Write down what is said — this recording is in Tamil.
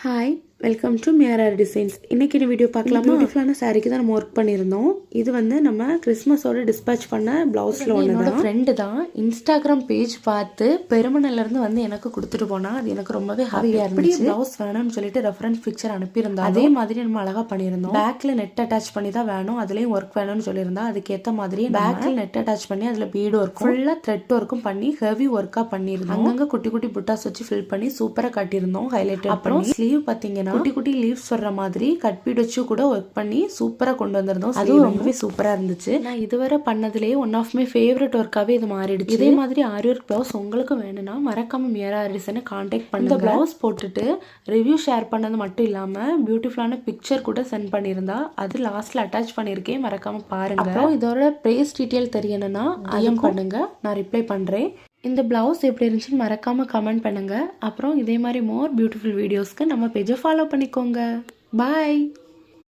Hi, welcome to mirror designs. இன்றைக்கி இந்த வீடியோ பார்க்கலாமா? பியூட்டிஃபுல்லான சாரீக்கு தான் நம்ம ஒர்க் பண்ணியிருந்தோம். இது வந்து நம்ம கிறிஸ்மஸோட டிஸ்பேச் பண்ண ப்ளவுஸில் ஒன்று. என்னோட ஃப்ரெண்டு தான் இன்ஸ்டாகிராம் பேஜ் பார்த்து பெருமனிலேருந்து வந்து எனக்கு கொடுத்துட்டு போனால் அது எனக்கு ரொம்பவே ஹாப்பியாக இருந்துச்சு. ப்ளவுஸ் வேணும்னு சொல்லிட்டு ரெஃபரன்ஸ் பிக்சர் அனுப்பியிருந்தோம். அதே மாதிரி நம்ம அழகாக பண்ணியிருந்தோம். பேக்கில் நெட் அட்டாச் பண்ணி தான் வேணும், அதுலேயும் ஒர்க் வேணும்னு சொல்லியிருந்தா அதுக்கேற்ற மாதிரி பேக்கில் நெட் அட்டாச் பண்ணி அதில் பீடு ஒர்க்கும் ஃபுல்லாக த்ரெட் ஒர்க்கும் பண்ணி ஹெவி ஒர்க்காக பண்ணியிருந்தோம். அங்கங்கே குட்டி குட்டி புட்டாஸ் வச்சு ஃபில் பண்ணி சூப்பராக காட்டியிருந்தோம். ஹைலைட் அப்புறம் ஸ்லீவ் பார்த்தீங்கன்னா குட்டி குட்டி லீவ்ஸ் வர்ற மாதிரி கட் பீட் வச்சு கூட ஒர்க் பண்ணி சூப்பரா கொண்டு வந்திருந்தோம். அதுவும் ரொம்பவே சூப்பரா இருந்துச்சு. நான் இதுவரை பண்ணதுலேயே ஒன் ஆஃப் மை ஃபேவரட் ஒர்க்காவே இது மாறிடுச்சு. இதே மாதிரி ஆரி ஒர்க் பிளவுஸ் உங்களுக்கு வேணும்னா மறக்காம மியாரர் டிசைனை கான்டாக்ட் பண்ணுங்க. இந்த பிளவுஸ் போட்டுட்டு ரிவ்யூ ஷேர் பண்ணது மட்டும் இல்லாம பியூட்டிஃபுல்லான பிக்சர் கூட சென்ட் பண்ணியிருந்தா அது லாஸ்ட்ல அட்டாச் பண்ணியிருக்கேன், மறக்காம பாருங்க. அப்புறம் இதோட பிரைஸ் டீட்டெயில் தெரியணும்னா ஐஎம் பண்ணுங்க, நான் ரிப்ளை பண்றேன். இந்த ப்ளவுஸ் எப்படி இருந்துச்சுன்னு மறக்காமல் கமெண்ட் பண்ணுங்கள். அப்புறம் இதே மாதிரி மோர் பியூட்டிஃபுல் வீடியோஸ்க்கு நம்ம பேஜை ஃபாலோ பண்ணிக்கோங்க. பாய்.